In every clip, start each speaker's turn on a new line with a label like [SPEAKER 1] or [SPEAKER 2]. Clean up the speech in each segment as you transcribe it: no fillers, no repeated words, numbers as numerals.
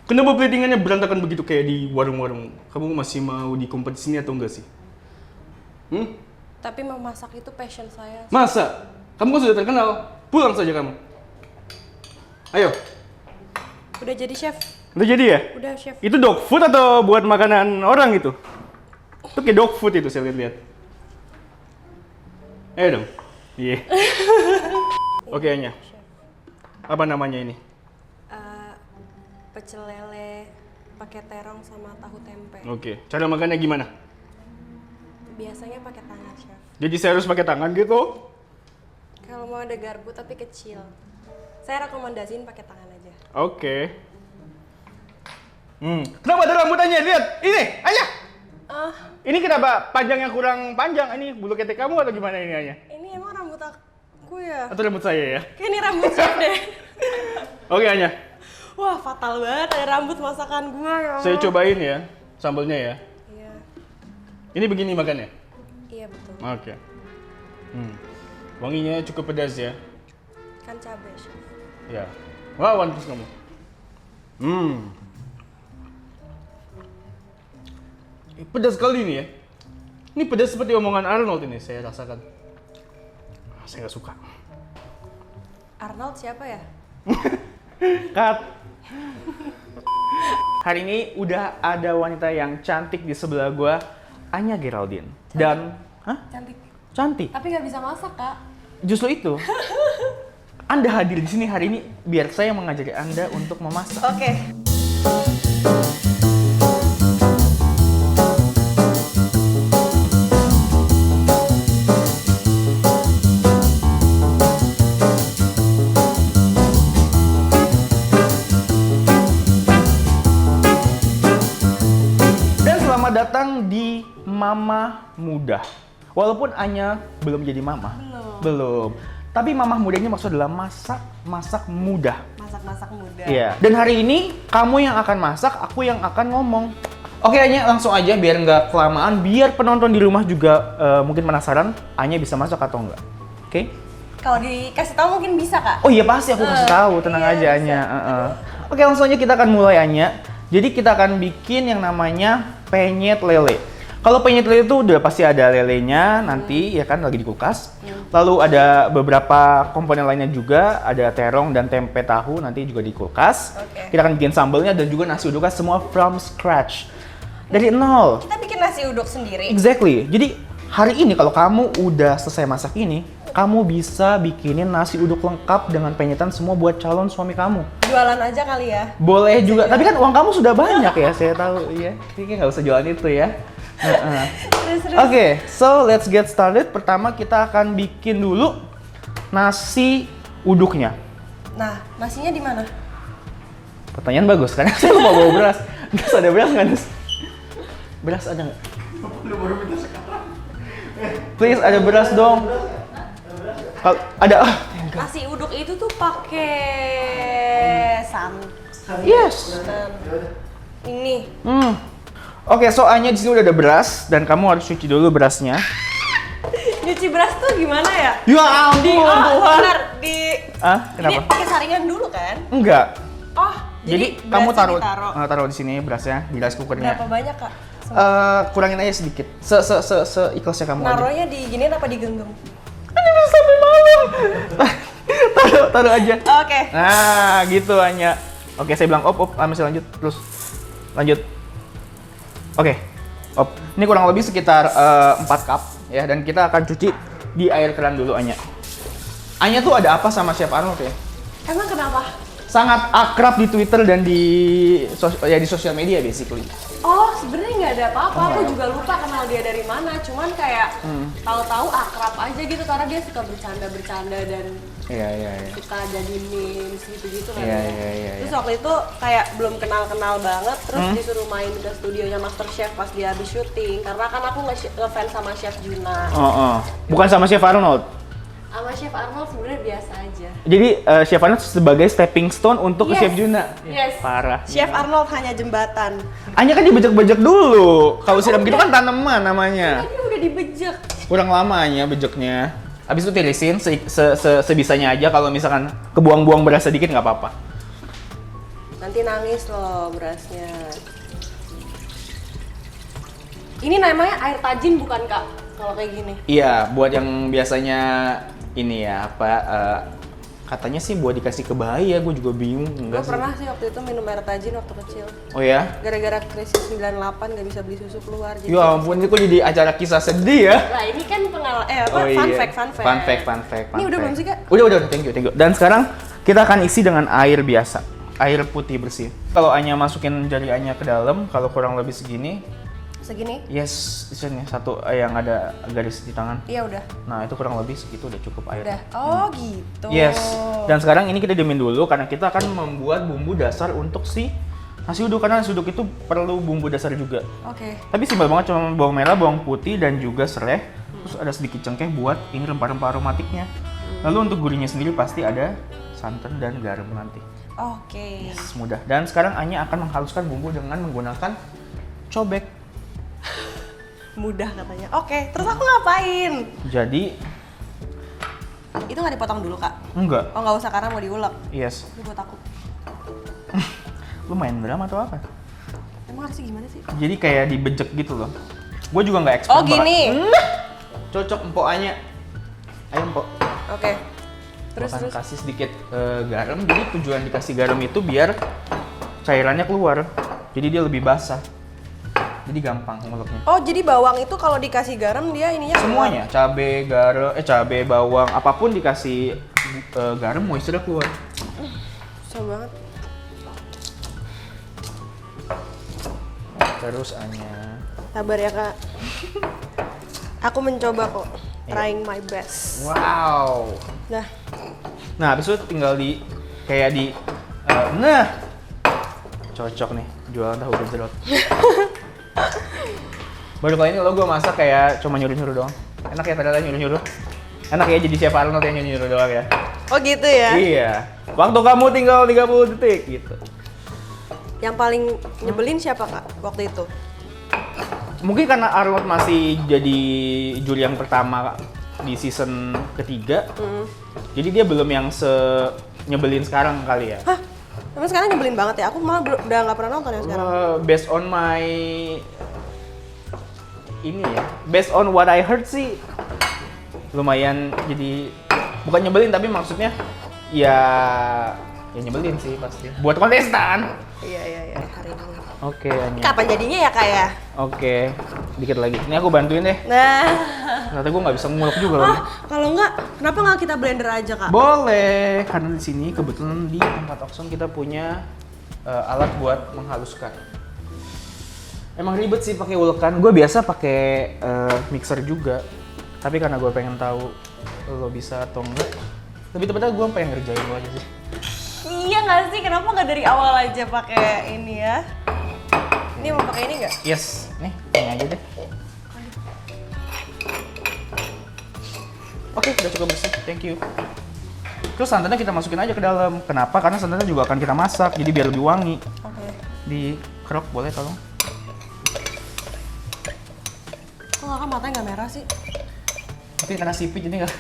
[SPEAKER 1] Kenapa platingannya berantakan begitu kayak di warung-warung? Kamu masih mau di kompetisi ini atau enggak sih?
[SPEAKER 2] Tapi memasak itu passion saya.
[SPEAKER 1] Masa? Kamu kan sudah terkenal. Pulang saja kamu. Ayo.
[SPEAKER 2] Udah jadi chef?
[SPEAKER 1] Udah jadi ya?
[SPEAKER 2] Udah chef.
[SPEAKER 1] Itu dog food atau buat makanan orang itu? Itu kayak dog food itu saya lihat-lihat. Ayo dong. Iya. Oke, Anya. Apa namanya ini?
[SPEAKER 2] Pecel lele pakai terong sama tahu tempe.
[SPEAKER 1] Oke. Cara makannya gimana?
[SPEAKER 2] Biasanya pakai tangan chef.
[SPEAKER 1] Jadi saya harus pakai tangan gitu?
[SPEAKER 2] Kalau mau ada garpu tapi kecil. Saya rekomendasiin pakai tangan aja.
[SPEAKER 1] Oke. Kenapa ada rambutannya? Lihat, ini, Anya. Ini kenapa panjangnya kurang panjang? Ini bulu ketek kamu atau gimana ini, Anya?
[SPEAKER 2] Ini emang rambut aku ya?
[SPEAKER 1] Atau rambut saya ya?
[SPEAKER 2] Kayak ini rambut chef deh.
[SPEAKER 1] Oke, Anya.
[SPEAKER 2] Wah, fatal banget ada rambut masakan gua ya.
[SPEAKER 1] Saya cobain ya, sambalnya ya.
[SPEAKER 2] Iya.
[SPEAKER 1] Ini begini makannya?
[SPEAKER 2] Iya, betul.
[SPEAKER 1] Oke. Wanginya cukup pedas ya?
[SPEAKER 2] Kan cabai chef.
[SPEAKER 1] Ya. Wah, one piece kamu. Pedas sekali ini ya. Ini pedas seperti omongan Arnold ini, saya rasakan. Saya nggak suka.
[SPEAKER 2] Arnold siapa ya?
[SPEAKER 1] Cut. Hari ini udah ada wanita yang cantik di sebelah gua, Anya Geraldine. Dan,
[SPEAKER 2] Cantik.
[SPEAKER 1] cantik.
[SPEAKER 2] Tapi nggak bisa masak, Kak.
[SPEAKER 1] Justru itu. Anda hadir di sini hari ini biar saya mengajari Anda untuk memasak.
[SPEAKER 2] Oke.
[SPEAKER 1] Selamat datang di Mama Muda. Walaupun Anya belum jadi mama. Belum. Tapi Mama Muda ini maksud adalah masak mudah.
[SPEAKER 2] Masak muda.
[SPEAKER 1] Iya. Dan hari ini kamu yang akan masak, aku yang akan ngomong. Oke, Anya, langsung aja biar nggak kelamaan, biar penonton di rumah juga mungkin penasaran Anya bisa masak atau enggak. Oke?
[SPEAKER 2] Kalau dikasih tahu mungkin bisa, Kak.
[SPEAKER 1] Oh iya, pasti aku kasih tahu, tenang
[SPEAKER 2] iya,
[SPEAKER 1] aja
[SPEAKER 2] bisa.
[SPEAKER 1] Anya. Oke, langsung aja kita akan mulai, Anya. Jadi kita akan bikin yang namanya penyet lele. Kalau penyet lele itu udah pasti ada lelenya nanti ya kan lagi di kulkas. Lalu ada beberapa komponen lainnya juga, ada terong dan tempe tahu nanti juga di kulkas.
[SPEAKER 2] Oke.
[SPEAKER 1] Kita akan bikin sambelnya dan juga nasi uduknya semua from scratch. Dari nol.
[SPEAKER 2] Kita bikin nasi uduk sendiri.
[SPEAKER 1] Exactly. Jadi hari ini kalau kamu udah selesai masak ini, kamu bisa bikinin nasi uduk lengkap dengan penyetan semua buat calon suami kamu.
[SPEAKER 2] Jualan aja kali ya.
[SPEAKER 1] Boleh juga, tapi kan uang kamu sudah banyak ya, saya tahu ya. Kayaknya nggak usah jualan itu ya.
[SPEAKER 2] Terus.
[SPEAKER 1] Oke, so let's get started. Pertama kita akan bikin dulu nasi uduknya.
[SPEAKER 2] Nah, nasinya di mana?
[SPEAKER 1] Pertanyaan bagus, karena saya lupa bawa beras. Gas ada beras nggak, Nes? Beras ada nggak? Please, ada beras dong. Kalau ada,
[SPEAKER 2] Nasi uduk itu tuh pakai santan.
[SPEAKER 1] yes.
[SPEAKER 2] Ini.
[SPEAKER 1] Oke, so Anya di sini udah ada beras dan kamu harus cuci dulu berasnya.
[SPEAKER 2] Nyuci beras tuh gimana ya?
[SPEAKER 1] Ya ampun, Tuhan.
[SPEAKER 2] Benar,
[SPEAKER 1] Kenapa?
[SPEAKER 2] Ini pakai saringan dulu kan?
[SPEAKER 1] Enggak.
[SPEAKER 2] Oh,
[SPEAKER 1] Jadi kamu taruh di sini berasnya di rice cookernya.
[SPEAKER 2] Berapa banyak, Kak?
[SPEAKER 1] Kurangin aja sedikit. Seikhlasnya kamu aja.
[SPEAKER 2] Naruhnya diginiin apa digenggam?
[SPEAKER 1] Ini bisa sampai malam. taruh aja.
[SPEAKER 2] Oke.
[SPEAKER 1] Nah, gitu Anya. Oke, saya bilang op, masih lanjut terus. Lanjut. Oke. Op. Ini kurang lebih sekitar 4 cup ya dan kita akan cuci di air keran dulu Anya. Anya tuh ada apa sama Chef Arnold ya?
[SPEAKER 2] Emang kenapa?
[SPEAKER 1] Sangat akrab di Twitter dan di sosial media basically.
[SPEAKER 2] Oh, sebenarnya nggak ada apa-apa. Aku juga lupa kenal dia dari mana. Cuman kayak tahu-tahu akrab aja gitu karena dia suka bercanda-bercanda dan
[SPEAKER 1] Iya.
[SPEAKER 2] suka jadi memes gitu-gitu kan.
[SPEAKER 1] Iya.
[SPEAKER 2] Terus waktu itu kayak belum kenal-kenal banget, terus disuruh main ke studionya MasterChef pas dia habis syuting. Karena kan aku ngefans sama Chef Juna.
[SPEAKER 1] Bukan sama Chef Arnold.
[SPEAKER 2] Sama Chef Arnold sebenarnya biasa aja.
[SPEAKER 1] Jadi Chef Arnold sebagai stepping stone untuk ke
[SPEAKER 2] Yes.
[SPEAKER 1] Chef Juna.
[SPEAKER 2] Yes.
[SPEAKER 1] Parah.
[SPEAKER 2] Chef Arnold hanya jembatan.
[SPEAKER 1] Anya kan dibejek-bejek dulu. Kalau siram gitu kan tanaman namanya.
[SPEAKER 2] Tadi udah dibejek.
[SPEAKER 1] Kurang lama Anya bejeknya. Habis itu tirisin sebisanya aja. Kalau misalkan kebuang-buang beras sedikit nggak apa-apa.
[SPEAKER 2] Nanti nangis loh berasnya. Ini namanya air tajin bukan Kak? Kalau kayak gini.
[SPEAKER 1] Iya, buat yang biasanya ini ya apa katanya sih buat dikasih ke bayi ya, gue juga bingung.
[SPEAKER 2] Gue
[SPEAKER 1] Enggak sih.
[SPEAKER 2] pernah sih waktu itu minum air tajin waktu kecil.
[SPEAKER 1] Oh ya?
[SPEAKER 2] Gara-gara krisis 98 gak bisa beli susu keluar. Jadi
[SPEAKER 1] Ya ampun, ini kok jadi acara kisah sedih ya?
[SPEAKER 2] Nah ini kan pengalaman,
[SPEAKER 1] Oh
[SPEAKER 2] fun
[SPEAKER 1] iya.
[SPEAKER 2] fact.
[SPEAKER 1] Fun fact.
[SPEAKER 2] Ini udah belum sih Kak?
[SPEAKER 1] Udah, thank you. Dan sekarang kita akan isi dengan air biasa, air putih bersih. Kalau Anya masukin jari Anya ke dalam, kalau kurang lebih segini,
[SPEAKER 2] Segini?
[SPEAKER 1] yes, di sini satu yang ada garis di tangan.
[SPEAKER 2] Iya udah.
[SPEAKER 1] Nah itu kurang lebih segitu udah cukup air.
[SPEAKER 2] Udah. Oh gitu.
[SPEAKER 1] Yes. Dan sekarang ini kita diemin dulu karena kita akan membuat bumbu dasar untuk si nasi uduk, karena nasi uduk itu perlu bumbu dasar juga.
[SPEAKER 2] Oke.
[SPEAKER 1] Tapi simpel banget, cuma bawang merah, bawang putih dan juga serai. Terus ada sedikit cengkeh buat ini rempah-rempah aromatiknya. Lalu untuk gurihnya sendiri pasti ada santan dan garam nanti.
[SPEAKER 2] Oke.
[SPEAKER 1] Yes, mudah. Dan sekarang Anya akan menghaluskan bumbu dengan menggunakan cobek.
[SPEAKER 2] Mudah katanya. Oke, terus aku ngapain?
[SPEAKER 1] Jadi
[SPEAKER 2] Itu nggak dipotong dulu Kak?
[SPEAKER 1] enggak.
[SPEAKER 2] Oh nggak usah karena mau diulek.
[SPEAKER 1] Yes.
[SPEAKER 2] Ini gue takut.
[SPEAKER 1] Lu main drama atau apa?
[SPEAKER 2] Emang harusnya gimana sih?
[SPEAKER 1] Jadi kayak dibejek gitu loh. Gue juga nggak expert
[SPEAKER 2] Oh gini.
[SPEAKER 1] Cocok empok Anya. Ayo empok.
[SPEAKER 2] Oke. Terus
[SPEAKER 1] Akan
[SPEAKER 2] terus.
[SPEAKER 1] kasih sedikit garam. Jadi tujuan dikasih garam itu biar cairannya keluar. Jadi dia lebih basah. Jadi gampang nguleknya.
[SPEAKER 2] Oh jadi bawang itu kalau dikasih garam dia ininya
[SPEAKER 1] Semuanya, cabe, garam, cabe, bawang, apapun dikasih garam, moisture keluar.
[SPEAKER 2] susah banget.
[SPEAKER 1] Terus Anya.
[SPEAKER 2] Sabar ya Kak. Aku mencoba kok.
[SPEAKER 1] Iya.
[SPEAKER 2] Trying my best.
[SPEAKER 1] Wow.
[SPEAKER 2] Nah,
[SPEAKER 1] Nah, habis itu tinggal di kayak di nah. Cocok nih jualan tahu gejrot. Baru kali ini lo gue masak kayak cuma nyuruh-nyuruh doang. Enak ya padahal nyuruh-nyuruh. Enak ya jadi chef Arnold yang nyuruh-nyuruh doang ya.
[SPEAKER 2] oh gitu ya.
[SPEAKER 1] Iya. Waktu kamu tinggal 30 detik gitu.
[SPEAKER 2] Yang paling nyebelin siapa Kak waktu itu?
[SPEAKER 1] Mungkin karena Arnold masih jadi juri yang pertama di season ketiga. Jadi dia belum yang nyebelin sekarang kali ya.
[SPEAKER 2] Hah? Emang sekarang nyebelin banget ya? Aku malah udah nggak pernah nonton ya sekarang.
[SPEAKER 1] Based on my ini ya, based on what I heard sih lumayan jadi bukan nyebelin tapi maksudnya ya nyebelin sih pasti buat kontestan.
[SPEAKER 2] Iya hari ini.
[SPEAKER 1] Oke, Anya.
[SPEAKER 2] Kapan jadinya ya Kak ya?
[SPEAKER 1] Oke, dikit lagi. Ini aku bantuin deh.
[SPEAKER 2] Nah.
[SPEAKER 1] Ternyata gue nggak bisa ngulek juga loh.
[SPEAKER 2] Kalau nggak, kenapa nggak kita blender aja Kak?
[SPEAKER 1] Boleh, karena di sini kebetulan di tempat Oxon kita punya alat buat menghaluskan. Emang ribet sih pakai ulekan. Gue biasa pakai mixer juga. Tapi karena gue pengen tahu lo bisa atau enggak, lebih tepatnya gue pengen ngerjain lo aja sih.
[SPEAKER 2] Iya nggak sih? Kenapa nggak dari awal aja pakai ini ya? Ini mau pakai ini nggak?
[SPEAKER 1] Yes, nih ini aja deh. Oke, udah cukup bersih. Thank you. Terus santannya kita masukin aja ke dalam. Kenapa? Karena santannya juga akan kita masak, jadi biar lebih wangi.
[SPEAKER 2] Oke.
[SPEAKER 1] Di kerok boleh tolong.
[SPEAKER 2] Kok Kakak matanya nggak merah sih?
[SPEAKER 1] Tapi karena sipit jadi nggak.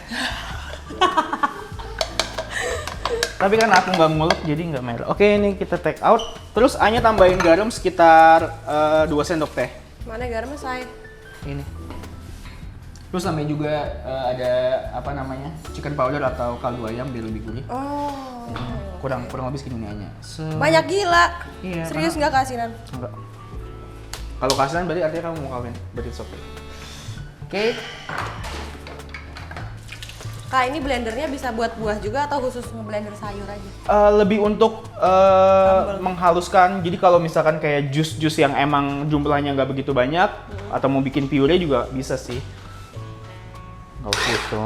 [SPEAKER 1] Tapi kan aku nggak ngulek jadi nggak merah. Oke, ini kita take out. Terus Anya tambahin garam sekitar 2 sendok teh.
[SPEAKER 2] Mana garamnya say?
[SPEAKER 1] Ini. Terus namanya juga ada apa namanya chicken powder atau kaldu ayam biar lebih gurih.
[SPEAKER 2] Oh.
[SPEAKER 1] Kurang lebih segini nih Anya.
[SPEAKER 2] Banyak gila.
[SPEAKER 1] Iya,
[SPEAKER 2] Serius nggak kasinan?
[SPEAKER 1] Enggak. Kalau kasihan berarti artinya kamu mau kawin. Berarti it's okay. Oke.
[SPEAKER 2] Kak ini blendernya bisa buat buah juga atau khusus ngeblender sayur aja?
[SPEAKER 1] Lebih untuk menghaluskan. Jadi kalau misalkan kayak jus-jus yang emang jumlahnya nggak begitu banyak atau mau bikin puree juga bisa sih. Nggak usah itu.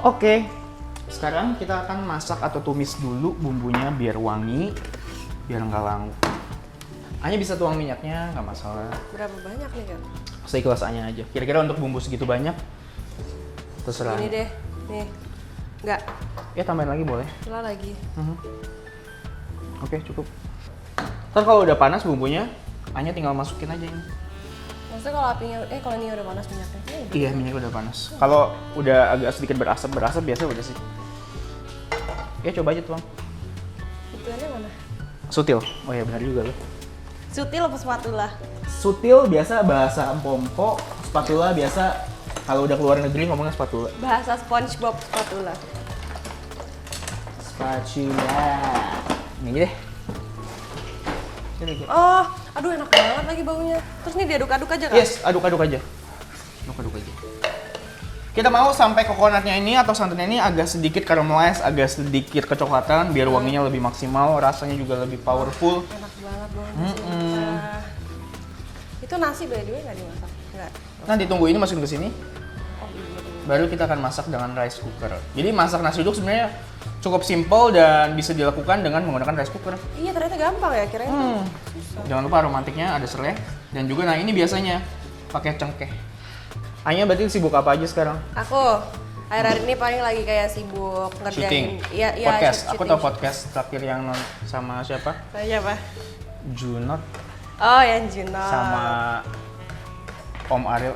[SPEAKER 1] Oke. Sekarang kita akan masak atau tumis dulu bumbunya biar wangi, biar nggak langu. Anya bisa tuang minyaknya, nggak masalah.
[SPEAKER 2] Berapa banyak nih Kak?
[SPEAKER 1] Seikhlas Anya aja. Kira-kira untuk bumbu segitu banyak, terserah.
[SPEAKER 2] Ini deh, nih. Nggak,
[SPEAKER 1] Ya tambahin lagi boleh.
[SPEAKER 2] lah lagi.
[SPEAKER 1] Oke, cukup. Ntar kalau udah panas bumbunya, Anya tinggal masukin aja ini.
[SPEAKER 2] Maksudnya kalau apinya, kalau ini udah panas minyaknya?
[SPEAKER 1] Iya, minyak udah panas. Kalau udah agak sedikit berasap biasa udah sih. Ya coba aja tuang.
[SPEAKER 2] Tujuannya mana?
[SPEAKER 1] Sutil. Oh iya benar juga loh.
[SPEAKER 2] Sutil apa spatula?
[SPEAKER 1] Sutil biasa bahasa empompo, spatula biasa kalau udah keluar negeri ngomongnya spatula.
[SPEAKER 2] Bahasa SpongeBob spatula.
[SPEAKER 1] Spatula. Ini deh.
[SPEAKER 2] Oh, aduh enak banget lagi baunya. Terus nih diaduk-aduk aja kan?
[SPEAKER 1] Yes, aduk-aduk aja. Aduk-aduk aja. Kita mau sampai coconutnya ini atau santannya ini agak sedikit caramelize, agak sedikit kecoklatan biar wanginya lebih maksimal, rasanya juga lebih powerful.
[SPEAKER 2] Enak banget banget. Itu nasi by the way nggak dimasak? Nggak.
[SPEAKER 1] Nanti tunggu ini masukin ke sini.
[SPEAKER 2] Oh iya.
[SPEAKER 1] Baru kita akan masak dengan rice cooker. Jadi masak nasi uduk sebenarnya cukup simple dan bisa dilakukan dengan menggunakan rice cooker.
[SPEAKER 2] Iya ternyata gampang ya kirain tuh.
[SPEAKER 1] Jangan lupa aromatiknya ada serai dan juga nah ini biasanya pakai cengkeh. Anya berarti sibuk apa aja sekarang?
[SPEAKER 2] Aku akhir-akhir ini paling lagi kayak sibuk
[SPEAKER 1] Shooting.
[SPEAKER 2] ngerjain. Iya,
[SPEAKER 1] Podcast.
[SPEAKER 2] shooting.
[SPEAKER 1] Aku tahu podcast terakhir yang sama siapa?
[SPEAKER 2] Saya apa?
[SPEAKER 1] Junot
[SPEAKER 2] Oh, yang Juno.
[SPEAKER 1] sama Om Ariel,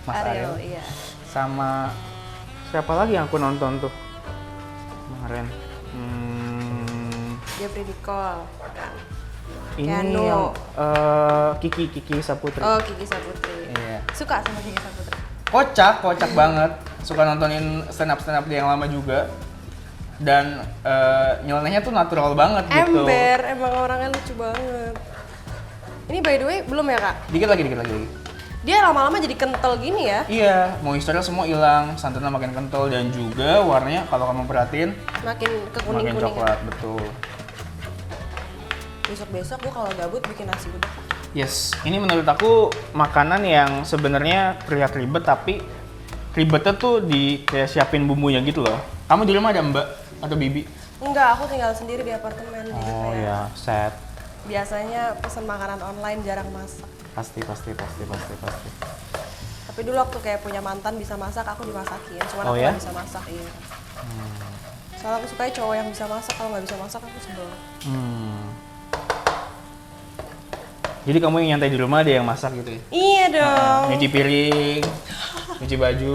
[SPEAKER 1] Mas Ariel.
[SPEAKER 2] Iya.
[SPEAKER 1] Sama siapa lagi yang aku nonton tuh kemarin?
[SPEAKER 2] Jeffrey Nicole. Kan.
[SPEAKER 1] Ini
[SPEAKER 2] Keanu.
[SPEAKER 1] yang Kiki Saputri.
[SPEAKER 2] Oh, Kiki Saputri.
[SPEAKER 1] Iya.
[SPEAKER 2] Suka sama Kiki Saputri.
[SPEAKER 1] Kocak banget. Suka nontonin stand up dia yang lama juga. Dan nyelenehnya tuh natural banget gitu.
[SPEAKER 2] Ember, emang orangnya lucu banget. Ini by the way belum ya kak?
[SPEAKER 1] Dikit lagi.
[SPEAKER 2] Dia lama-lama jadi kental gini ya?
[SPEAKER 1] Iya, moisture semua hilang, santannya makin kental dan juga warnanya kalau kamu perhatiin
[SPEAKER 2] Makin ke
[SPEAKER 1] makin
[SPEAKER 2] kuning-kuning.
[SPEAKER 1] coklat, betul.
[SPEAKER 2] Besok-besok gue kalau gabut bikin nasi uduk.
[SPEAKER 1] Yes, ini menurut aku makanan yang sebenarnya terlihat ribet tapi ribetnya tuh di kayak siapin bumbunya gitu loh. Kamu di rumah ada mbak atau bibi?
[SPEAKER 2] Enggak, aku tinggal sendiri di apartemen. Jadi
[SPEAKER 1] Oh
[SPEAKER 2] kayak
[SPEAKER 1] ya, set.
[SPEAKER 2] biasanya pesen makanan online jarang masak.
[SPEAKER 1] Pasti.
[SPEAKER 2] Tapi dulu waktu kayak punya mantan bisa masak, aku dimasakin. Cuman
[SPEAKER 1] Oh
[SPEAKER 2] aku
[SPEAKER 1] ya?
[SPEAKER 2] nggak bisa masak, iya. Soalnya aku suka cowok yang bisa masak, kalau nggak bisa masak aku sebel.
[SPEAKER 1] Jadi kamu yang nyantai di rumah dia yang masak gitu ya?
[SPEAKER 2] Iya dong.
[SPEAKER 1] Nyuci piring, nyuci baju,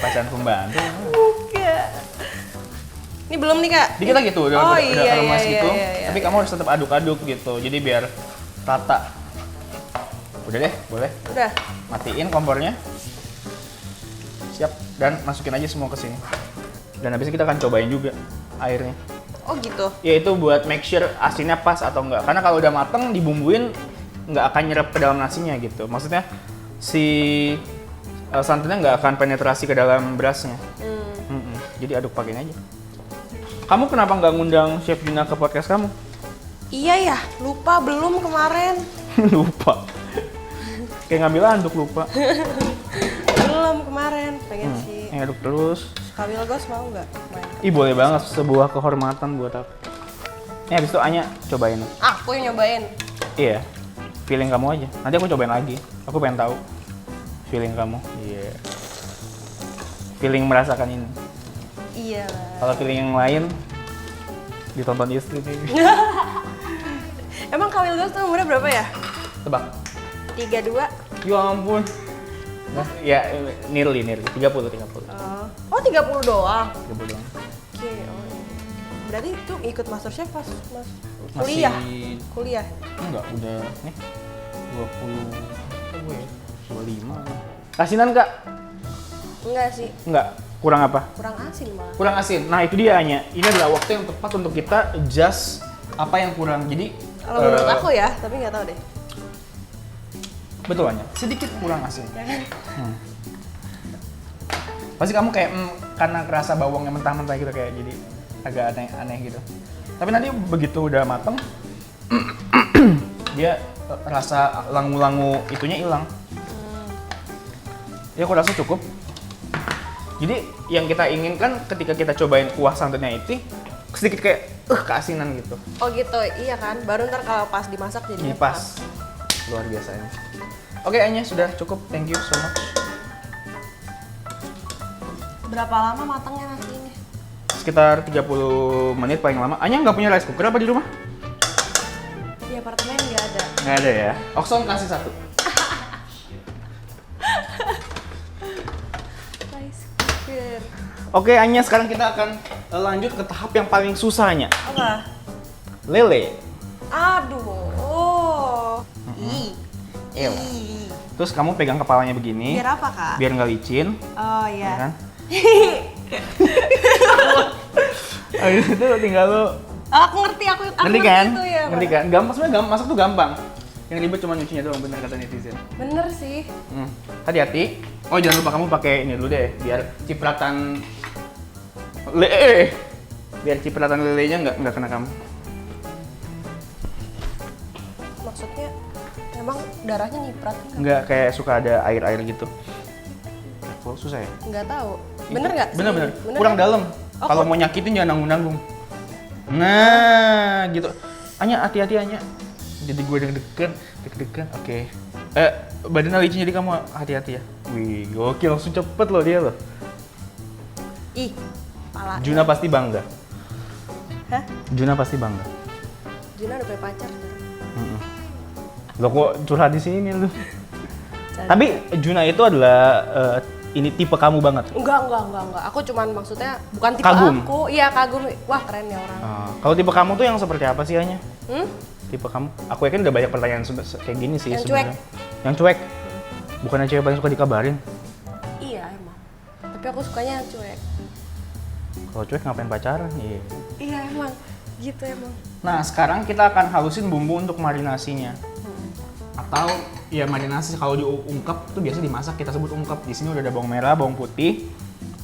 [SPEAKER 1] pacaran pembantu.
[SPEAKER 2] Enggak. Ini belum nih kak?
[SPEAKER 1] Dikit lagi tuh, udah keremas gitu.
[SPEAKER 2] iya.
[SPEAKER 1] Tapi kamu harus tetap aduk-aduk gitu, jadi biar rata. Udah deh, boleh.
[SPEAKER 2] Udah.
[SPEAKER 1] Matiin kompornya. Siap, dan masukin aja semua ke sini. Dan habis itu kita akan cobain juga airnya.
[SPEAKER 2] Oh gitu?
[SPEAKER 1] Yaitu buat make sure asinnya pas atau enggak. Karena kalau udah mateng, dibumbuin nggak akan nyerap ke dalam nasinya gitu. Maksudnya si santannya nggak akan penetrasi ke dalam berasnya. Jadi aduk pakein aja. Kamu kenapa nggak ngundang Chef Dina ke podcast kamu?
[SPEAKER 2] Iya ya, lupa belum kemarin.
[SPEAKER 1] Lupa. Kayak ngambil handuk lupa.
[SPEAKER 2] Belum kemarin, pengen sih.
[SPEAKER 1] Aduk terus.
[SPEAKER 2] Kamil Gos mau nggak main?
[SPEAKER 1] Ih boleh banget, sebuah kehormatan buat aku. Habis itu Anya cobain.
[SPEAKER 2] Aku yang nyobain.
[SPEAKER 1] Iya, feeling kamu aja. Nanti aku cobain lagi. Aku pengen tahu feeling kamu. Iya. Feeling merasakan ini.
[SPEAKER 2] Iya lah.
[SPEAKER 1] Kalau feeling yang lain ditonton istri nih.
[SPEAKER 2] Emang Kamil Gos tuh umurnya berapa ya?
[SPEAKER 1] Tebak.
[SPEAKER 2] 32?
[SPEAKER 1] Ya ampun. Nah, ya nearly 30.
[SPEAKER 2] Oh 30 doang?
[SPEAKER 1] 30 doang.
[SPEAKER 2] Oke, oh iya. Berarti tuh ikut MasterChef pas mas
[SPEAKER 1] Masih
[SPEAKER 2] kuliah?
[SPEAKER 1] enggak, udah nih 20 apa gue ya? 25. Asinan Kak?
[SPEAKER 2] Enggak sih,
[SPEAKER 1] Enggak. Kurang apa?
[SPEAKER 2] kurang asin malah.
[SPEAKER 1] Kurang asin. Nah, itu dia Anya. Ini adalah waktu yang tepat untuk kita adjust apa yang kurang. Jadi
[SPEAKER 2] Kalau menurut aku ya, tapi nggak tahu deh.
[SPEAKER 1] betul Anya, sedikit kurang asin.
[SPEAKER 2] Ya kan?
[SPEAKER 1] Pasti kamu kayak karena kerasa bawangnya mentah-mentah gitu kayak jadi agak aneh gitu. Tapi nanti begitu udah mateng, dia rasa langu-langu itunya hilang. Ya aku rasa cukup. Jadi yang kita inginkan ketika kita cobain kuah santannya itu sedikit kayak keasinan gitu.
[SPEAKER 2] Oh gitu, iya kan. Baru ntar kalau pas dimasak
[SPEAKER 1] Ini
[SPEAKER 2] jadinya
[SPEAKER 1] pas. Luar biasa ini. Oke Anya, sudah cukup. Thank you so much.
[SPEAKER 2] Berapa lama matangnya nasi ini?
[SPEAKER 1] Sekitar 30 menit paling lama. Anya nggak punya rice cooker apa di rumah?
[SPEAKER 2] Di apartemen nggak ada.
[SPEAKER 1] Nggak ada ya. Okson kasih 1.
[SPEAKER 2] Rice cooker.
[SPEAKER 1] Oke, Anya, sekarang kita akan lanjut ke tahap yang paling susahnya.
[SPEAKER 2] Apa?
[SPEAKER 1] Lele.
[SPEAKER 2] Aduh. Oh.
[SPEAKER 1] Ew. Terus kamu pegang kepalanya begini.
[SPEAKER 2] Biar apa, Kak?
[SPEAKER 1] Biar nggak licin.
[SPEAKER 2] Oh
[SPEAKER 1] Ya
[SPEAKER 2] iya.
[SPEAKER 1] kan? Habis itu tinggal lo
[SPEAKER 2] Aku ngerti, aku
[SPEAKER 1] ngerti kan?
[SPEAKER 2] itu ya.
[SPEAKER 1] Ngerti kan? Gampang, sebenarnya masak tuh gampang. Yang ribet cuma nyucinya doang, bener kata netizen.
[SPEAKER 2] Bener sih.
[SPEAKER 1] Hati-hati. Oh, jangan lupa kamu pakai ini dulu deh, biar cipratan biar cipratan lelenya nggak kena kamu.
[SPEAKER 2] Maksudnya emang darahnya nyiprat enggak?
[SPEAKER 1] Nggak kayak suka ada air-air gitu. Kok susah ya?
[SPEAKER 2] Enggak tahu. Bener nggak?
[SPEAKER 1] Bener.
[SPEAKER 2] Bener
[SPEAKER 1] Kurang
[SPEAKER 2] kan?
[SPEAKER 1] dalam.
[SPEAKER 2] Oh,
[SPEAKER 1] Kalau mau nyakitin jangan nanggung-nanggung. Nah, gitu. Anya, hati-hati Anya. Jadi gue deg-degan. Oke. Badan licin jadi kamu hati-hati ya. Wih, gokil, langsung cepet loh dia loh.
[SPEAKER 2] Ih, pala.
[SPEAKER 1] Juna pasti bangga.
[SPEAKER 2] Hah?
[SPEAKER 1] Juna pasti bangga.
[SPEAKER 2] Juna udah punya pacar sekarang.
[SPEAKER 1] Lo kok curhat di sini lu?
[SPEAKER 2] Canda.
[SPEAKER 1] Tapi Juna itu adalah ini tipe kamu banget.
[SPEAKER 2] Enggak. Aku cuman maksudnya bukan tipe
[SPEAKER 1] Kagum.
[SPEAKER 2] aku. Iya, kagum. Wah, keren ya orang.
[SPEAKER 1] Kalau tipe kamu tuh yang seperti apa sih Anya?
[SPEAKER 2] Hmm?
[SPEAKER 1] Tipe kamu? Aku yakin udah banyak pertanyaan kayak gini sih
[SPEAKER 2] Yang
[SPEAKER 1] sebenarnya. Yang cuek. Bukannya cewek paling suka dikabarin?
[SPEAKER 2] Iya, emang. Tapi aku sukanya yang cuek.
[SPEAKER 1] Kalau cuek ngapain pacaran? Iya.
[SPEAKER 2] Iya, emang. Gitu emang.
[SPEAKER 1] Nah, sekarang kita akan halusin bumbu untuk marinasinya. Atau ya marinasi kalau diungkep tuh biasa dimasak kita sebut ungkep. Di sini udah ada bawang merah, bawang putih.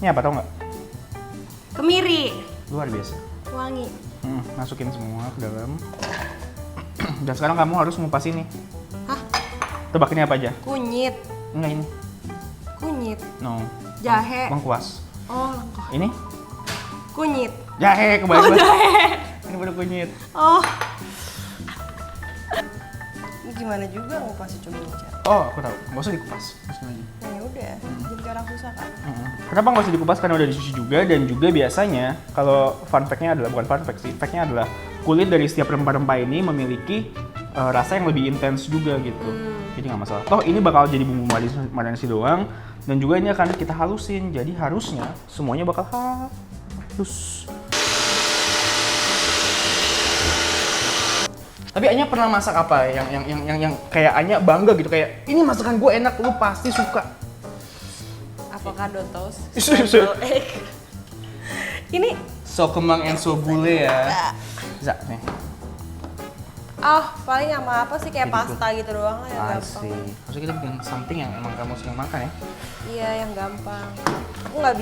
[SPEAKER 1] Ini apa tau nggak?
[SPEAKER 2] Kemiri.
[SPEAKER 1] Luar biasa.
[SPEAKER 2] Wangi.
[SPEAKER 1] Masukin semua ke dalam. Dan sekarang kamu harus ngupas ini.
[SPEAKER 2] Hah?
[SPEAKER 1] Tebak ini apa aja?
[SPEAKER 2] Kunyit.
[SPEAKER 1] Enggak ini.
[SPEAKER 2] Kunyit.
[SPEAKER 1] No.
[SPEAKER 2] Jahe.
[SPEAKER 1] Lengkuas.
[SPEAKER 2] Oh, lengkap.
[SPEAKER 1] Ini?
[SPEAKER 2] Kunyit.
[SPEAKER 1] Jahe, kebalik.
[SPEAKER 2] Oh, jahe.
[SPEAKER 1] Ini baru kunyit.
[SPEAKER 2] Oh. Ini gimana juga ngupasnya coba Cat?
[SPEAKER 1] Oh, aku tahu. Nggak usah dikupas. Langsung aja.
[SPEAKER 2] Nah, ya udah. Jadi orang susah kan?
[SPEAKER 1] Kenapa nggak usah dikupas? Karena udah dicuci juga. Dan juga biasanya, kalau fun fact-nya adalah, bukan fun fact sih, fact-nya adalah kulit dari setiap rempah-rempah ini memiliki rasa yang lebih intens juga gitu. Jadi nggak masalah. Toh ini bakal jadi bumbu marinasi doang. Dan juga ini akan kita halusin. Jadi harusnya semuanya bakal halus. Tapi Anya pernah masak apa yang kayak Anya bangga gitu, kayak ini masakan gue enak, lu pasti suka.
[SPEAKER 2] Avocado toast.
[SPEAKER 1] Isu.
[SPEAKER 2] Scrambled egg. Ini
[SPEAKER 1] So kembang and so bule ya. Zak nih.
[SPEAKER 2] paling sama apa sih kayak
[SPEAKER 1] Kayak gitu.
[SPEAKER 2] pasta gitu doang lah yang gampang.
[SPEAKER 1] Asik. Maksudnya kita bikin something yang emang kamu sering makan ya.
[SPEAKER 2] Iya, yang gampang. Aku nggak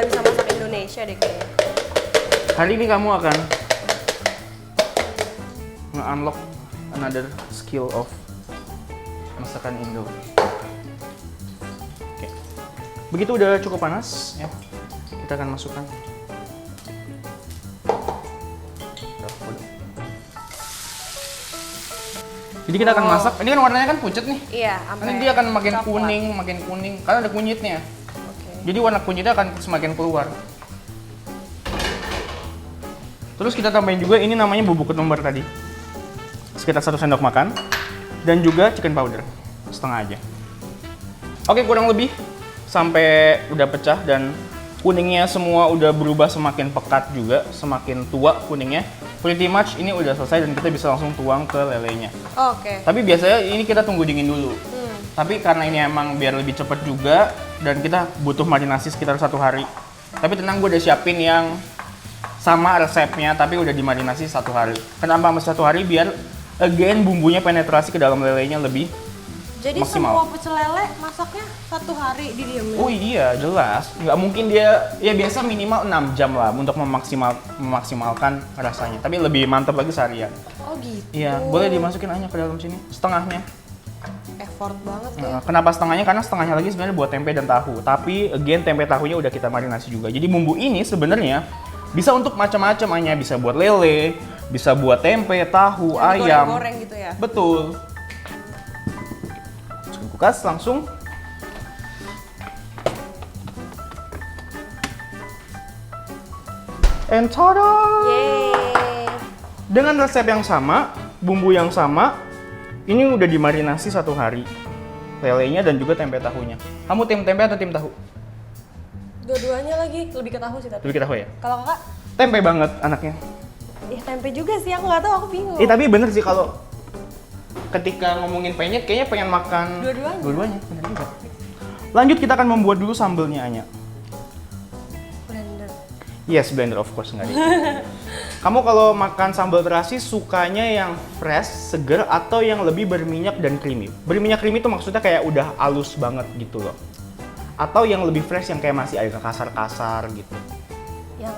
[SPEAKER 2] bisa masak Indonesia deh kayaknya.
[SPEAKER 1] Hari ini kamu akan nge-unlock another skill of masakan Indo. Oke. Begitu udah cukup panas ya, kita akan masukkan. Jadi kita akan masak. Ini kan warnanya kan pucat nih.
[SPEAKER 2] Iya, sampai
[SPEAKER 1] Nanti dia akan makin
[SPEAKER 2] coklat.
[SPEAKER 1] makin kuning karena ada kunyitnya.
[SPEAKER 2] Oke.
[SPEAKER 1] Jadi warna kunyitnya akan semakin keluar. Terus kita tambahin juga ini namanya bubuk ketumbar tadi. Sekitar 1 sendok makan. Dan juga chicken powder. Setengah aja. Oke, kurang lebih sampai udah pecah dan kuningnya semua udah berubah semakin pekat juga, semakin tua kuningnya. Pretty much ini udah selesai dan kita bisa langsung tuang ke lelenya.
[SPEAKER 2] Oke.
[SPEAKER 1] Tapi biasanya ini kita tunggu dingin dulu. Tapi karena ini emang biar lebih cepet juga dan kita butuh marinasi sekitar 1 hari. Tapi tenang, gue udah siapin yang sama resepnya tapi udah dimarinasi 1 hari. Kenapa masih 1 hari? Biar again bumbunya penetrasi ke dalam lelenya lebih
[SPEAKER 2] Jadi
[SPEAKER 1] maksimal.
[SPEAKER 2] semua pecel lele masaknya 1 hari didiemin.
[SPEAKER 1] Oh iya, jelas. Nggak mungkin dia, ya biasa minimal 6 jam lah untuk memaksimalkan rasanya. Tapi lebih mantap lagi seharian.
[SPEAKER 2] Oh gitu.
[SPEAKER 1] Iya, boleh dimasukin aja ke dalam sini, setengahnya.
[SPEAKER 2] Effort banget ya.
[SPEAKER 1] Nah, kenapa setengahnya? Karena setengahnya lagi sebenarnya buat tempe dan tahu. Tapi again tempe tahunya udah kita marinasi juga. Jadi bumbu ini sebenarnya bisa untuk macam-macam, hanya bisa buat lele, bisa buat tempe, tahu,
[SPEAKER 2] Yang
[SPEAKER 1] ayam.
[SPEAKER 2] digoreng-goreng gitu ya.
[SPEAKER 1] Betul. Masukin kulkas langsung. And tada!
[SPEAKER 2] Yeay.
[SPEAKER 1] Dengan resep yang sama, bumbu yang sama, Ini udah dimarinasi 1 hari. Lelenya dan juga tempe tahunya. Kamu tim tempe atau tim tahu?
[SPEAKER 2] Dua-duanya lagi, lebih ke tahu sih tapi.
[SPEAKER 1] Lebih ke tahu ya?
[SPEAKER 2] Kalau kakak?
[SPEAKER 1] Tempe banget anaknya.
[SPEAKER 2] Ya tempe juga sih, aku nggak tahu, aku bingung.
[SPEAKER 1] Tapi bener sih kalau ketika ngomongin penyet, kayaknya pengen makan
[SPEAKER 2] Dua-duanya.
[SPEAKER 1] Dua-duanya, bener juga. Lanjut kita akan membuat dulu sambelnya Anya.
[SPEAKER 2] Blender.
[SPEAKER 1] Yes, blender of course nggak ada. Kamu kalau makan sambal terasi sukanya yang fresh, seger, atau yang lebih berminyak dan creamy? Berminyak creamy itu maksudnya kayak udah halus banget gitu loh. Atau yang lebih fresh yang kayak masih agak kasar-kasar gitu.
[SPEAKER 2] Yang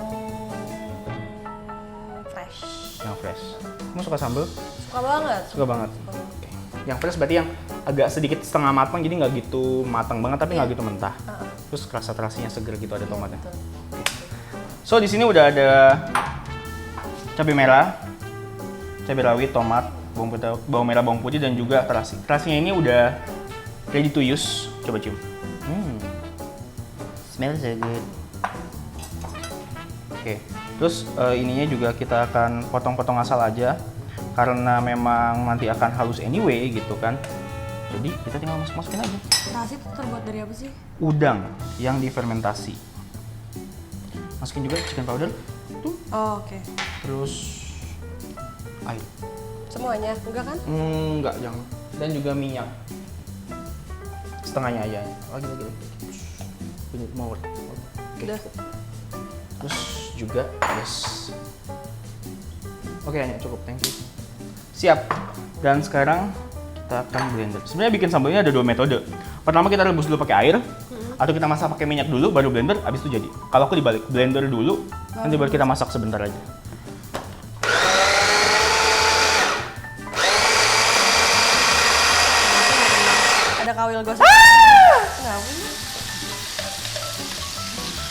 [SPEAKER 2] fresh.
[SPEAKER 1] Yang fresh. Kamu suka sambal?
[SPEAKER 2] Suka banget.
[SPEAKER 1] Suka banget. Oke. Yang fresh berarti yang agak sedikit setengah matang, jadi nggak gitu matang banget tapi nggak gitu mentah. Terus rasa terasinya seger gitu, ada tomatnya.
[SPEAKER 2] Betul.
[SPEAKER 1] So di sini udah ada cabai merah, cabai rawit, tomat, bawang merah, bawang putih, dan juga terasi. Terasinya ini udah ready to use. Coba cium. Smells so good. Oke. Terus ininya juga kita akan potong-potong asal aja karena memang nanti akan halus anyway gitu kan. Jadi kita tinggal masukin aja.
[SPEAKER 2] Terasi itu terbuat dari apa sih?
[SPEAKER 1] Udang yang difermentasi. Masukin juga chicken powder. Tuh.
[SPEAKER 2] Oh, oke.
[SPEAKER 1] Terus air.
[SPEAKER 2] Semuanya? Enggak kan?
[SPEAKER 1] Enggak, jangan. Dan juga minyak. Setengahnya aja. Lagi. Ini mau.
[SPEAKER 2] Udah.
[SPEAKER 1] Terus juga, yes. Oke, hanya cukup, thank you. Siap. Dan sekarang kita akan blender. Sebenarnya bikin sambalnya ada 2 metode. Pertama kita rebus dulu pakai air, atau kita masak pakai minyak dulu, baru blender, habis itu jadi. Kalau aku dibalik, blender dulu, nanti baru kita masak sebentar aja.
[SPEAKER 2] Ada kawil gosok. Kenapa?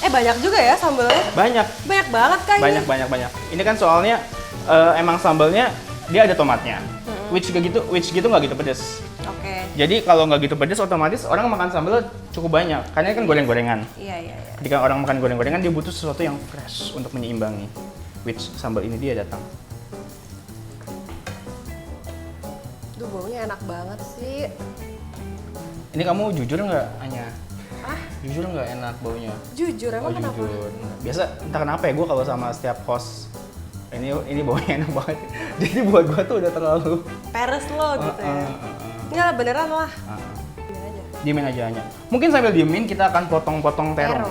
[SPEAKER 2] Banyak juga ya sambalnya?
[SPEAKER 1] Banyak.
[SPEAKER 2] Banyak banget kayaknya.
[SPEAKER 1] Banyak. Ini kan soalnya emang sambalnya dia ada tomatnya. Which gitu nggak gitu pedes.
[SPEAKER 2] Oke.
[SPEAKER 1] Jadi kalau nggak gitu pedes, otomatis orang makan sambal cukup banyak. Karena ini kan goreng-gorengan.
[SPEAKER 2] Iya.
[SPEAKER 1] Ketika orang makan goreng-gorengan, dia butuh sesuatu yang fresh untuk menyeimbangi. Which sambal ini dia datang.
[SPEAKER 2] Duh, baunya enak banget sih.
[SPEAKER 1] Ini kamu jujur nggak, Anya?
[SPEAKER 2] Ah?
[SPEAKER 1] Jujur nggak enak baunya?
[SPEAKER 2] Jujur, emang kenapa?
[SPEAKER 1] Jujur. Biasa entah kenapa ya, gue kalau sama setiap host ini baunya enak banget. Jadi buat gue tuh udah terlalu
[SPEAKER 2] Peres lo gitu ya? Enggak lah, beneran lah. Diemin aja.
[SPEAKER 1] Diemin aja Anya. Mungkin sambil diemin kita akan potong-potong terong.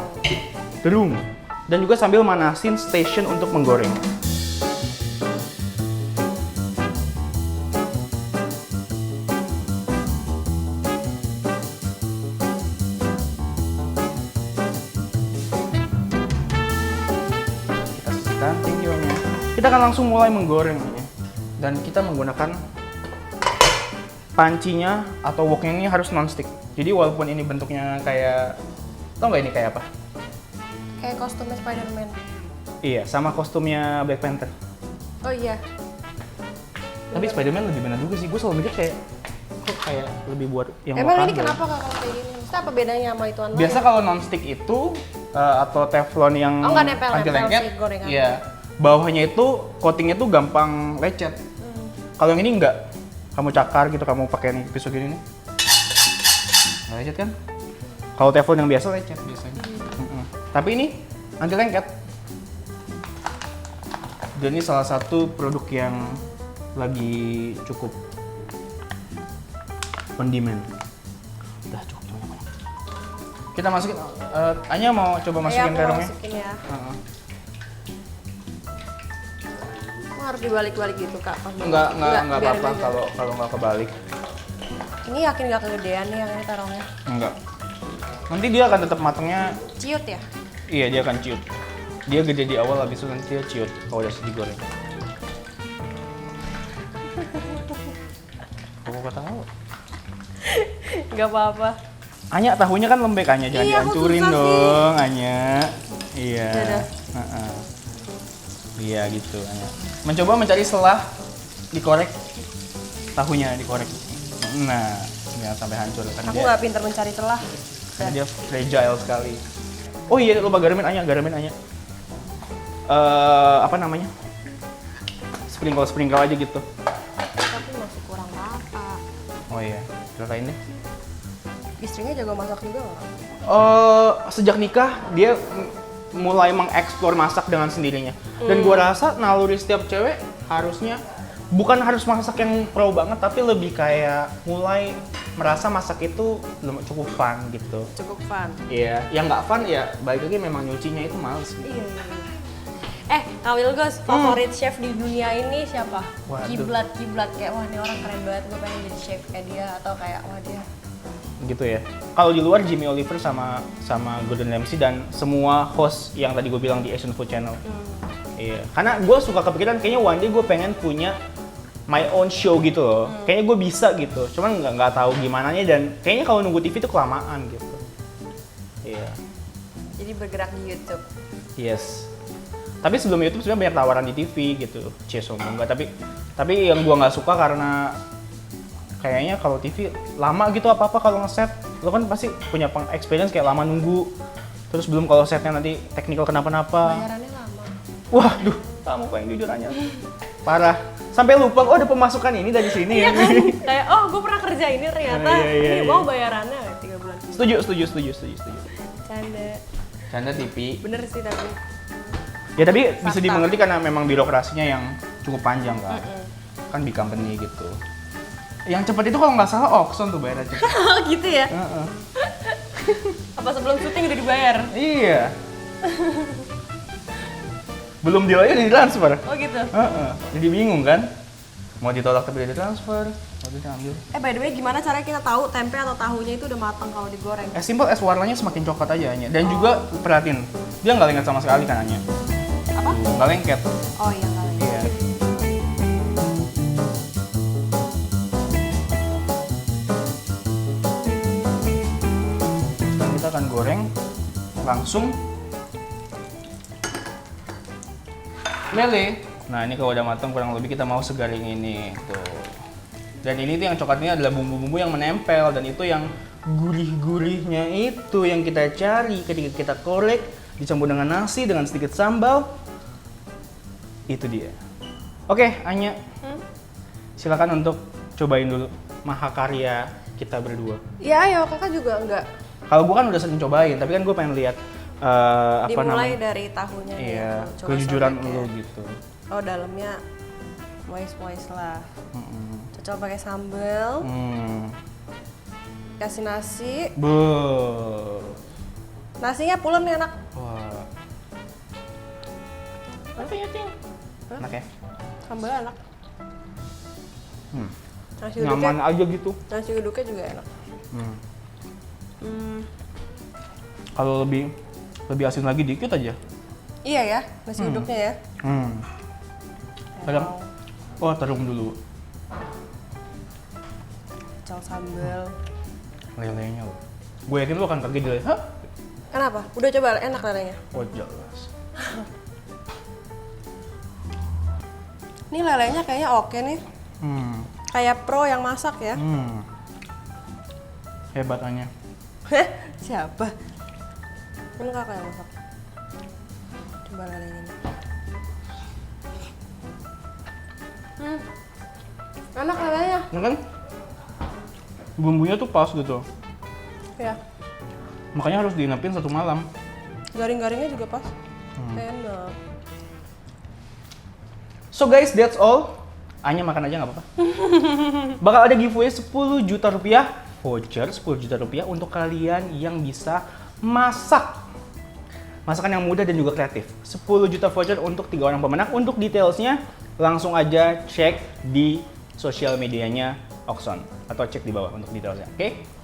[SPEAKER 1] Terung. Dan juga sambil manasin station untuk menggoreng. Kita sisihkan tingginya. Kita akan langsung mulai menggoreng ini. Dan kita menggunakan pancinya atau woknya ini harus non-stick. Jadi walaupun ini bentuknya kayak, tau nggak ini kayak apa?
[SPEAKER 2] Kayak kostumnya Spider-Man.
[SPEAKER 1] Iya, sama kostumnya Black Panther.
[SPEAKER 2] Oh iya.
[SPEAKER 1] Tapi Spider-Man lebih benar juga sih. Gue selalu mikir kayak, kok kayak lebih buat yang
[SPEAKER 2] Emang ini
[SPEAKER 1] Wakanda.
[SPEAKER 2] kenapa kalau kayak gini? Maksudnya apa bedanya sama itu lain?
[SPEAKER 1] Biasa kalau non-stick itu atau teflon yang
[SPEAKER 2] Oh, nggak nempel
[SPEAKER 1] anti lengket,
[SPEAKER 2] si gorengan.
[SPEAKER 1] iya. Bawahnya itu coatingnya tuh gampang lecet. Kalau yang ini enggak. Kamu cakar gitu, kamu pakai nih pisau gini nih. Nggak lecet kan? Kalau teflon yang biasa lecet biasanya. Tapi ini anti lengket. Dan ini salah satu produk yang lagi cukup on demand. Udah cukup. Kita masukin. Anya mau coba masukin terongnya?
[SPEAKER 2] Masukin ya. Harus dibalik-balik gitu kak?
[SPEAKER 1] Enggak
[SPEAKER 2] biarin
[SPEAKER 1] apa-apa
[SPEAKER 2] aja.
[SPEAKER 1] kalau nggak kebalik.
[SPEAKER 2] Ini yakin nggak kegedean nih yang ini terongnya?
[SPEAKER 1] Enggak. Nanti dia akan tetap matangnya.
[SPEAKER 2] Ciut ya?
[SPEAKER 1] Iya, dia akan ciut. Dia gede di awal, habis itu nanti dia ciut kalau udah digoreng. Kok ketawa?
[SPEAKER 2] Nggak apa-apa.
[SPEAKER 1] Anya, tahunya kan lembek Anya, jangan
[SPEAKER 2] Iya, aku
[SPEAKER 1] dihancurin
[SPEAKER 2] susah
[SPEAKER 1] dong Anya. Iya.
[SPEAKER 2] Dadah.
[SPEAKER 1] Iya gitu Anya. Mencoba mencari selah, dikorek. Tahunya dikorek. Nah, jangan sampai hancur kan
[SPEAKER 2] Aku nggak pinter mencari celah.
[SPEAKER 1] karena dia fragile sekali. Oh iya, lupa garamin Anya. Apa namanya? Sprinkle aja gitu.
[SPEAKER 2] Tapi masih kurang apa?
[SPEAKER 1] Oh iya, ceritain deh.
[SPEAKER 2] Istrinya jago masak juga nggak?
[SPEAKER 1] Sejak nikah dia mulai mengeksplor masak dengan sendirinya. Dan gua rasa naluri setiap cewek harusnya bukan harus masak yang pro banget, tapi lebih kayak mulai merasa masak itu cukup fun gitu.
[SPEAKER 2] Cukup fun.
[SPEAKER 1] Iya, yang nggak fun ya balik lagi memang nyucinya itu males. Gitu.
[SPEAKER 2] Iya. Kak Wilgos, favorit chef di dunia ini siapa?
[SPEAKER 1] Waduh.
[SPEAKER 2] Kiblat kayak wah ini orang keren banget, gue pengen jadi chef kayak dia, atau kayak wah dia.
[SPEAKER 1] Gitu ya. Kalau di luar Jimmy Oliver sama Gordon Ramsay dan semua host yang tadi gue bilang di Asian Food Channel. Iya, karena gue suka kepikiran kayaknya one day gue pengen punya my own show gitu loh. Kayaknya gue bisa gitu, cuman nggak tahu gimana nya dan kayaknya kalau nunggu TV itu kelamaan gitu. Iya.
[SPEAKER 2] Jadi bergerak di YouTube.
[SPEAKER 1] Yes. Tapi sebelum YouTube sebenarnya banyak tawaran di TV gitu. Sombong enggak, tapi yang gue nggak suka karena kayaknya kalau TV lama gitu apa-apa kalau ngeset. Lo kan pasti punya experience kayak lama nunggu. Terus belum kalau setnya nanti technical kenapa-napa.
[SPEAKER 2] Bayarannya lama.
[SPEAKER 1] Waduh, kamu pengen jujur aja. Parah. Sampai lupa, oh ada pemasukan ini dari sini ya.
[SPEAKER 2] Iya kan? Kayak, oh gue pernah kerja ini ternyata.
[SPEAKER 1] Iya.
[SPEAKER 2] Ini mau bayarannya 3 bulan.
[SPEAKER 1] Setuju.
[SPEAKER 2] Canda.
[SPEAKER 1] Canda TV.
[SPEAKER 2] Bener sih tapi.
[SPEAKER 1] Ya tapi bisa
[SPEAKER 2] Fakta.
[SPEAKER 1] dimengerti karena memang birokrasinya yang cukup panjang kan. Kan big company gitu. Yang cepat itu kalau nggak salah auction tuh bayarnya cepet.
[SPEAKER 2] Oh gitu ya?
[SPEAKER 1] Heeh.
[SPEAKER 2] Apa sebelum syuting udah dibayar?
[SPEAKER 1] Iya. Belum deal aja udah ditransfer.
[SPEAKER 2] Oh gitu?
[SPEAKER 1] Heeh. Jadi bingung kan? Mau ditolak tapi udah ditransfer, mau diambil.
[SPEAKER 2] By the way, gimana caranya kita tahu tempe atau tahunya itu udah matang kalau digoreng?
[SPEAKER 1] Simple as warnanya semakin coklat aja hanya. Dan juga perhatiin, dia nggak lengket sama sekali kan hanya.
[SPEAKER 2] Apa?
[SPEAKER 1] Nggak lengket.
[SPEAKER 2] Oh iya kali.
[SPEAKER 1] Iya. Sekarang kita akan goreng langsung lele. Nah ini kalau udah matang kurang lebih kita mau segaring ini tuh. Dan ini tuh yang coklatnya adalah bumbu-bumbu yang menempel dan itu yang gurih-gurihnya itu yang kita cari ketika kita korek dicampur dengan nasi dengan sedikit sambal. Itu dia. Oke, Anya. Silakan untuk cobain dulu mahakarya kita berdua.
[SPEAKER 2] Iya, ayo kakak juga enggak.
[SPEAKER 1] Kalau gua kan udah sering cobain, tapi kan gua pengen lihat apa
[SPEAKER 2] Dimulai
[SPEAKER 1] namanya?
[SPEAKER 2] dari tahunya nih,
[SPEAKER 1] Iya,
[SPEAKER 2] aku coba
[SPEAKER 1] kejujuran
[SPEAKER 2] sobek
[SPEAKER 1] lo
[SPEAKER 2] ya.
[SPEAKER 1] gitu.
[SPEAKER 2] Oh dalamnya moist lah.
[SPEAKER 1] Mm-mm.
[SPEAKER 2] Cocok pakai sambal, kasih nasi. Nasinya pulen nih enak.
[SPEAKER 1] Wah. Apa ya, Ting? Enak ya?
[SPEAKER 2] Sambal enak. Nasi uduknya,
[SPEAKER 1] Nyaman aja gitu.
[SPEAKER 2] nasi uduknya juga enak.
[SPEAKER 1] Kalau lebih asin lagi dikit aja.
[SPEAKER 2] Iya ya, nasi uduknya ya.
[SPEAKER 1] Kadang, oh taruh dulu
[SPEAKER 2] Cal sambal.
[SPEAKER 1] lelenya lo. Gue yakin lo akan kaget deh. Hah?
[SPEAKER 2] Kenapa? Udah coba enak lelenya.
[SPEAKER 1] Oh jelas.
[SPEAKER 2] Ini lelenya kayaknya oke nih. Kayak pro yang masak ya.
[SPEAKER 1] Hebatannya.
[SPEAKER 2] Siapa? Kan kakak yang masak. Coba lelenya nih. Enak lelenya.
[SPEAKER 1] Ya kan? Bumbunya tuh pas gitu.
[SPEAKER 2] Ya.
[SPEAKER 1] Makanya harus diinapin 1 malam.
[SPEAKER 2] Garing-garingnya juga pas. Enak.
[SPEAKER 1] So guys, that's all. Anya makan aja nggak apa-apa. Bakal ada giveaway 10 juta rupiah voucher 10 juta rupiah untuk kalian yang bisa masak. Masakan yang mudah dan juga kreatif. 10 juta voucher untuk 3 orang pemenang. Untuk detailsnya langsung aja cek di sosial medianya Oxon atau cek di bawah untuk detailsnya.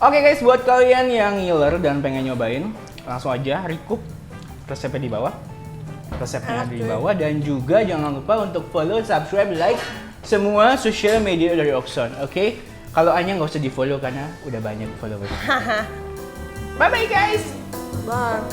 [SPEAKER 1] Oke guys, buat kalian yang ngiler dan pengen nyobain, langsung aja recoup resepnya di bawah. Resepnya di bawah dan juga jangan lupa untuk follow, subscribe, like semua sosial media dari Oxon. Oke? Kalau Anya nggak usah di follow karena udah banyak follower. Bye bye guys.
[SPEAKER 2] Bye.